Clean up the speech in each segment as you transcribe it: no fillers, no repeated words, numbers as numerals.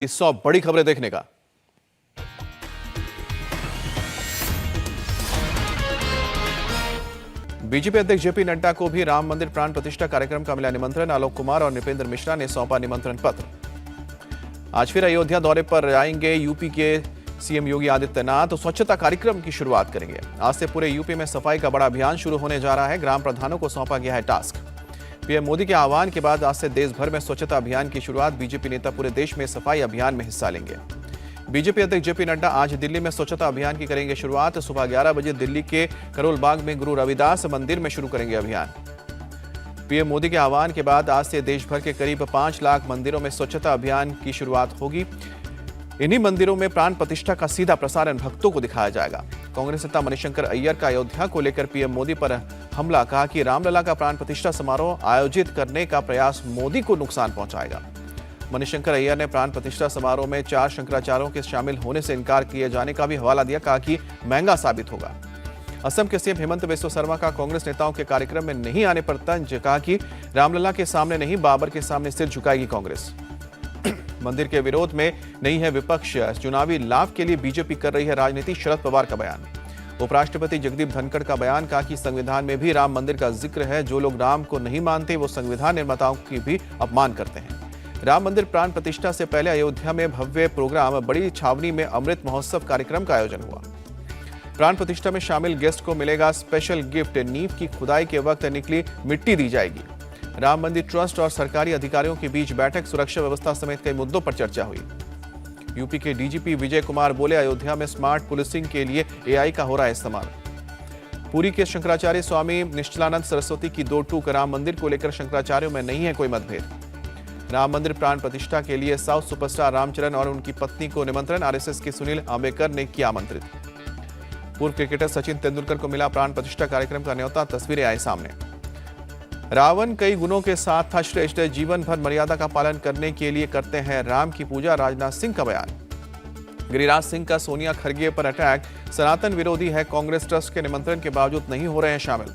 100 बड़ी खबरें देखने का। बीजेपी अध्यक्ष जेपी नड्डा को भी राम मंदिर प्राण प्रतिष्ठा कार्यक्रम का मिला निमंत्रण। आलोक कुमार और नृपेंद्र मिश्रा ने सौंपा निमंत्रण पत्र। आज फिर अयोध्या दौरे पर आएंगे यूपी के सीएम योगी आदित्यनाथ। तो स्वच्छता कार्यक्रम की शुरुआत करेंगे। आज से पूरे यूपी में सफाई का बड़ा अभियान शुरू होने जा रहा है। ग्राम प्रधानों को सौंपा गया है टास्क। पीएम मोदी के आह्वान के बाद आज से देश भर में स्वच्छता अभियान की शुरुआत। बीजेपी नेता पूरे देश में सफाई अभियान में हिस्सा लेंगे। बीजेपी अध्यक्ष जेपी नड्डा आज दिल्ली में स्वच्छता अभियान की करेंगे शुरुआत। सुबह 11 बजे दिल्ली के करोल बाग में गुरु रविदास मंदिर में शुरू करेंगे अभियान। पीएम मोदी के आह्वान के बाद आज से देश भर के करीब 5 लाख मंदिरों में स्वच्छता अभियान की शुरुआत होगी। इन्हीं मंदिरों में प्राण प्रतिष्ठा का सीधा प्रसारण भक्तों को दिखाया जाएगा। कांग्रेस नेता मणिशंकर अय्यर का अयोध्या को लेकर पीएम मोदी पर हमला। कहा कि रामलला का प्राण प्रतिष्ठा समारोह आयोजित करने का प्रयास मोदी को नुकसान पहुंचाएगा। मणिशंकर अय्यर ने प्राण प्रतिष्ठा समारोह में 4 शंकराचार्यों के शामिल होने से इनकार किए जाने का भी हवाला दिया। कहा कि महंगा साबित होगा। असम के सीएम हेमंत बिस्वा शर्मा का कांग्रेस नेताओं के कार्यक्रम में नहीं आने पर तंज। कहा कि रामलला के सामने नहीं, बाबर के सामने सिर झुकाएगी कांग्रेस। मंदिर के विरोध में नहीं है विपक्ष, चुनावी लाभ के लिए बीजेपी कर रही है राजनीति। शरद पवार का बयान। उपराष्ट्रपति जगदीप धनखड़ का बयान। कहा कि संविधान में भी राम मंदिर का जिक्र है। जो लोग राम को नहीं मानते वो संविधान निर्माताओं की भी अपमान करते हैं। राम मंदिर प्राण प्रतिष्ठा से पहले अयोध्या में भव्य प्रोग्राम। बड़ी छावनी में अमृत महोत्सव कार्यक्रम का आयोजन हुआ। प्राण प्रतिष्ठा में शामिल गेस्ट को मिलेगा स्पेशल गिफ्ट। नींव की खुदाई के वक्त निकली मिट्टी दी जाएगी। राम मंदिर ट्रस्ट और सरकारी अधिकारियों के बीच बैठक। सुरक्षा व्यवस्था समेत कई मुद्दों पर चर्चा हुई। यूपी के डीजीपी विजय कुमार बोले, अयोध्या में स्मार्ट पुलिसिंग के लिए एआई का हो रहा है इस्तेमाल। पुरी के शंकराचार्य स्वामी निश्चलानंद सरस्वती की दो टूक। राम मंदिर को लेकर शंकराचार्यों में नहीं है कोई मतभेद। राम मंदिर प्राण प्रतिष्ठा के लिए साउथ सुपरस्टार रामचरण और उनकी पत्नी को निमंत्रण। आरएसएस के सुनील आंबेडकर ने किया आमंत्रित। पूर्व क्रिकेटर सचिन तेंदुलकर को मिला प्राण प्रतिष्ठा कार्यक्रम का न्योता। तस्वीरें आई सामने। रावण कई गुणों के साथ था श्रेष्ठ। जीवन भर मर्यादा का पालन करने के लिए करते हैं राम की पूजा। राजनाथ सिंह का बयान। गिरिराज सिंह का सोनिया खरगे पर अटैक। सनातन विरोधी है। कांग्रेस ट्रस्ट के निमंत्रण के बावजूद नहीं हो रहे हैं शामिल।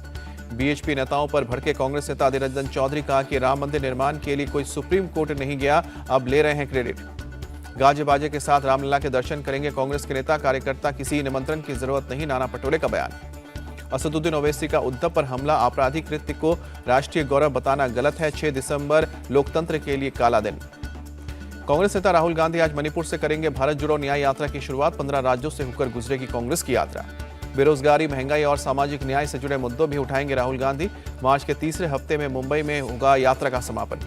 बीएचपी नेताओं पर भड़के कांग्रेस नेता अधीर रंजन चौधरी। कहा कि राम मंदिर निर्माण के लिए कोई सुप्रीम कोर्ट नहीं गया, अब ले रहे हैं क्रेडिट। गाजे बाजे के साथ रामलला के दर्शन करेंगे कांग्रेस के नेता कार्यकर्ता। किसी निमंत्रण की जरूरत नहीं। नाना पटोले का बयान। असदुद्दीन ओवैसी का उद्धव पर हमला। आपराधिक कृत्य को राष्ट्रीय गौरव बताना गलत है। 6 दिसंबर लोकतंत्र के लिए काला दिन। कांग्रेस नेता राहुल गांधी आज मणिपुर से करेंगे भारत जोड़ो न्याय यात्रा की शुरुआत। 15 राज्यों से होकर गुजरेगी कांग्रेस की यात्रा। बेरोजगारी, महंगाई और सामाजिक न्याय से जुड़े मुद्दों भी उठाएंगे राहुल गांधी। मार्च के तीसरे हफ्ते में मुंबई में होगा यात्रा का समापन।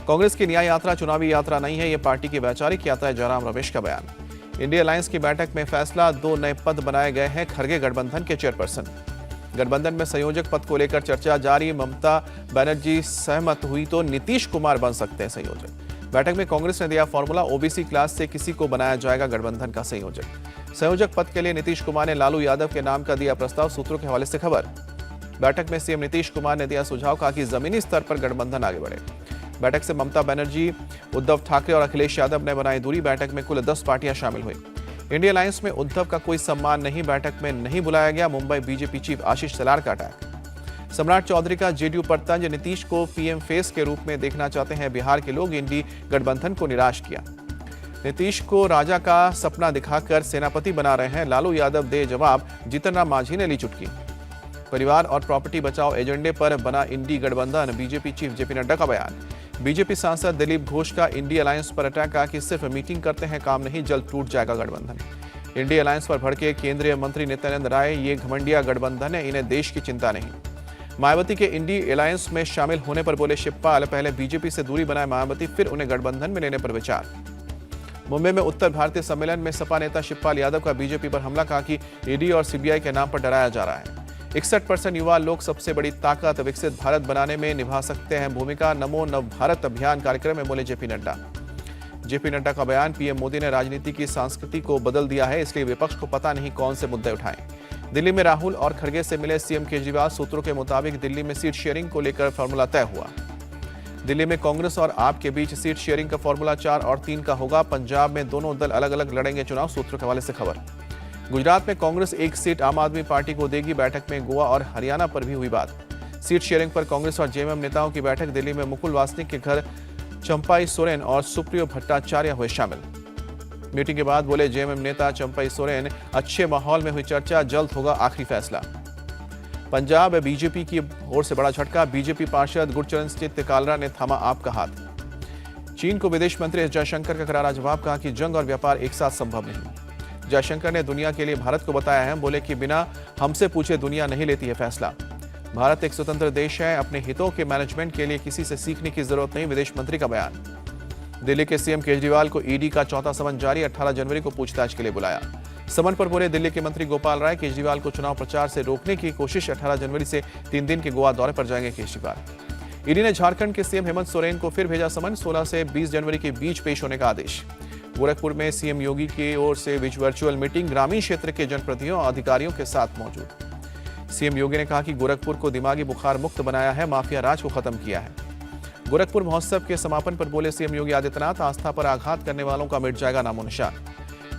कांग्रेस की न्याय यात्रा चुनावी यात्रा नहीं है, ये पार्टी की वैचारिक यात्रा है। जयराम रमेश का बयान। इंडिया अलायंस की बैठक में फैसला। 2 नए पद बनाए गए हैं। खरगे गठबंधन के चेयरपर्सन। गठबंधन में संयोजक पद को लेकर चर्चा जारी। ममता बनर्जी सहमत हुई तो नीतीश कुमार बन सकते हैं संयोजक। बैठक में कांग्रेस ने दिया फॉर्मूला। ओबीसी क्लास से किसी को बनाया जाएगा गठबंधन का संयोजक। संयोजक पद के लिए नीतीश कुमार ने लालू यादव के नाम का दिया प्रस्ताव। सूत्रों के हवाले से खबर। बैठक में सीएम नीतीश कुमार ने दिया सुझाव। कहा कि जमीनी स्तर पर गठबंधन आगे बढ़े। बैठक से ममता बनर्जी, उद्धव ठाकरे और अखिलेश यादव ने बनाई दूरी। बैठक में कुल 10 पार्टियां शामिल हुई। इंडिया अलायंस में उद्धव का कोई सम्मान नहीं। बैठक में नहीं बुलाया गया। मुंबई बीजेपी चीफ आशीष शेलार का अटैक। सम्राट चौधरी का जेडीयू पर तंज। नीतीश को पीएम फेस के रूप में देखना चाहते हैं बिहार के लोग। इंडी गठबंधन को निराश किया। नीतीश को राजा का सपना दिखाकर सेनापति बना रहे हैं। लालू यादव दे जवाब। जीतन राम मांझी ने ली चुटकी। परिवार और प्रॉपर्टी बचाओ एजेंडे पर बना इंडी गठबंधन। बीजेपी चीफ जेपी नड्डा का बयान। बीजेपी सांसद दिलीप घोष का इंडी अलायंस पर अटैक। कहा कि सिर्फ मीटिंग करते हैं, काम नहीं, जल्द टूट जाएगा गठबंधन। इंडी अलायंस पर भड़के केंद्रीय मंत्री नित्यानंद राय। ये घमंडिया गठबंधन है, इन्हें देश की चिंता नहीं। मायावती के इंडी अलायंस में शामिल होने पर बोले शिवपाल। पहले बीजेपी से दूरी बनाए मायावती, फिर उन्हें गठबंधन में लेने पर विचार। मुंबई में उत्तर भारतीय सम्मेलन में सपा नेता शिवपाल यादव का बीजेपी पर हमला। कहा कि ईडी और सीबीआई के नाम पर डराया जा रहा है। 61% युवा लोग सबसे बड़ी ताकत। विकसित भारत बनाने में निभा सकते हैं भूमिका। नमो नव भारत अभियान कार्यक्रम में बोले जेपी नड्डा। जेपी नड्डा का बयान। पीएम मोदी ने राजनीति की संस्कृति को बदल दिया है, इसलिए विपक्ष को पता नहीं कौन से मुद्दे उठाएं। दिल्ली में राहुल और खरगे से मिले सीएम केजरीवाल। सूत्रों के मुताबिक दिल्ली में सीट शेयरिंग को लेकर फॉर्मूला तय हुआ। दिल्ली में कांग्रेस और आप के बीच सीट शेयरिंग का फॉर्मूला 4 और 3 का होगा। पंजाब में दोनों दल अलग अलग लड़ेंगे चुनाव। सूत्रों के हवाले से खबर। गुजरात में कांग्रेस 1 सीट आम आदमी पार्टी को देगी। बैठक में गोवा और हरियाणा पर भी हुई बात। सीट शेयरिंग पर कांग्रेस और जेएमएम नेताओं की बैठक। दिल्ली में मुकुल वासनिक के घर चंपाई सोरेन और सुप्रियो भट्टाचार्य हुए शामिल। मीटिंग के बाद बोले जेएमएम नेता चंपई सोरेन, अच्छे माहौल में हुई चर्चा, जल्द होगा आखिरी फैसला। पंजाब बीजेपी की ओर से बड़ा झटका, बीजेपी पार्षद गुरचरण सिंह कालरा ने थामा आपका हाथ। चीन को विदेश मंत्री एस जयशंकर का करारा जवाब, कहा कि जंग और व्यापार एक साथ संभव नहीं। जयशंकर ने दुनिया के लिए भारत को बताया है, बोले कि बिना हमसे पूछे दुनिया नहीं लेती है फैसला। भारत एक स्वतंत्र देश है, अपने हितों के मैनेजमेंट के लिए किसी से सीखने की जरूरत नहीं, विदेश मंत्री का बयान। दिल्ली के सीएम केजरीवाल को ईडी का चौथा समन जारी, 18 जनवरी को पूछताछ के लिए बुलाया। समन पर बोले दिल्ली के मंत्री गोपाल राय, केजरीवाल को चुनाव प्रचार से रोकने की कोशिश, 18 जनवरी से 3 दिन के गोवा दौरे पर जाएंगे केजरीवाल। ईडी ने झारखंड के सीएम हेमंत सोरेन को फिर भेजा समन, 16 से 20 जनवरी के बीच पेश होने का आदेश। गोरखपुर में सीएम योगी की ओर से वर्चुअल मीटिंग, ग्रामीण क्षेत्र के जनप्रतिनिधियों और अधिकारियों के साथ मौजूद। सीएम योगी ने कहा कि गोरखपुर को दिमागी बुखार मुक्त बनाया है, माफिया राज को खत्म किया है। गोरखपुर महोत्सव के समापन पर बोले सीएम योगी आदित्यनाथ, आस्था पर आघात करने वालों का मिट जाएगा नामो निशान।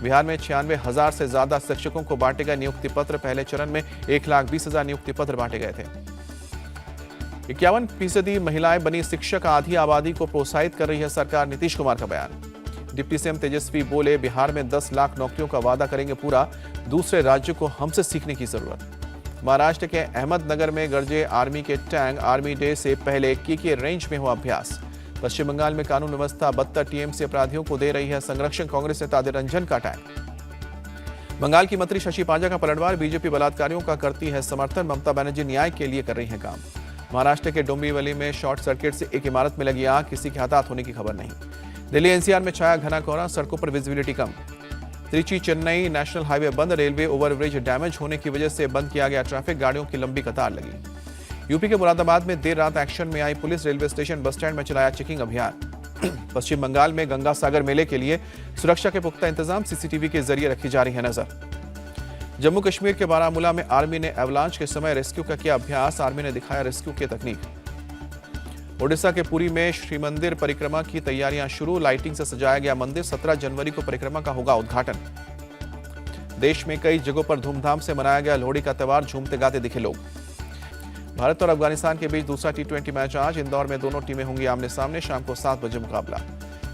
बिहार में 96,000 से ज्यादा शिक्षकों को बांटे गए नियुक्ति पत्र, पहले चरण में 1,20,000 नियुक्ति पत्र बांटे गए थे। 51% महिलाएं बनी शिक्षक, आधी आबादी को प्रोत्साहित कर रही है सरकार, नीतीश कुमार का बयान। डिप्टी सीएम तेजस्वी बोले बिहार में 10 लाख नौकरियों का वादा करेंगे पूरा, दूसरे राज्यों को हमसे सीखने की जरूरत। महाराष्ट्र के अहमदनगर में गरजे आर्मी के टैंक, आर्मी डे से पहले के रेंज में हुआ अभ्यास। पश्चिम बंगाल में कानून व्यवस्था बदतर, टीएमसी अपराधियों को दे रही है संरक्षण, कांग्रेस नेता अधीर रंजन का टैंक। बंगाल की मंत्री शशि पांजा का पलटवार, बीजेपी बलात्कारियों का करती है समर्थन, ममता बनर्जी न्याय के लिए कर रही है काम। महाराष्ट्र के डोंबिवली में शॉर्ट सर्किट से एक इमारत में लगी आग, किसी के हताहत होने की खबर नहीं। दिल्ली एनसीआर में छाया घना कोहरा, सड़कों पर विजिबिलिटी कम। त्रिची चेन्नई नेशनल हाईवे बंद, रेलवे ओवरब्रिज डैमेज होने की वजह से बंद किया गया ट्रैफिक, गाड़ियों की लंबी कतार लगी। यूपी के मुरादाबाद में देर रात एक्शन में आई police, railway station bus stand में चलाया चेकिंग अभियान। पश्चिम बंगाल में गंगा सागर मेले के लिए सुरक्षा के पुख्ता इंतजाम, सीसीटीवी के जरिए रखी जा रही है नजर। जम्मू कश्मीर के बारामूला में आर्मी ने एवलांच के समय रेस्क्यू का किया अभ्यास, आर्मी ने दिखाया रेस्क्यू की तकनीक। ओडिशा के पुरी में श्री मंदिर परिक्रमा की तैयारियां शुरू, लाइटिंग से सजाया गया मंदिर, 17 जनवरी को परिक्रमा का होगा उद्घाटन। देश में कई जगहों पर धूमधाम से मनाया गया लोहड़ी का त्यौहार, झूमते गाते दिखे लोग। भारत और अफगानिस्तान के बीच दूसरा T20 मैच आज, इंदौर में दोनों टीमें होंगी आमने सामने, शाम को 7 बजे मुकाबला।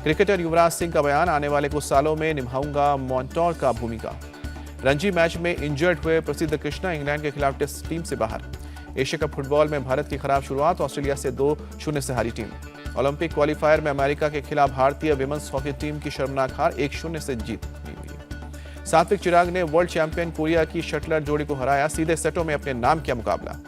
क्रिकेटर युवराज सिंह का बयान, आने वाले कुछ सालों में निभाऊंगा मॉन्टोर का भूमिका। रणजी मैच में इंजर्ड हुए प्रसिद्ध कृष्णा इंग्लैंड के खिलाफ टेस्ट टीम से बाहर। एशिया कप फुटबॉल में भारत की खराब शुरुआत, ऑस्ट्रेलिया से 2-0 से हारी टीम। ओलंपिक क्वालीफायर में अमेरिका के खिलाफ भारतीय विमेंस हॉकी टीम की शर्मनाक हार, 1-0 से जीत मिली। सात्विक चिराग ने वर्ल्ड चैंपियन कोरिया की शटलर जोड़ी को हराया, सीधे सेटों में अपने नाम किया मुकाबला।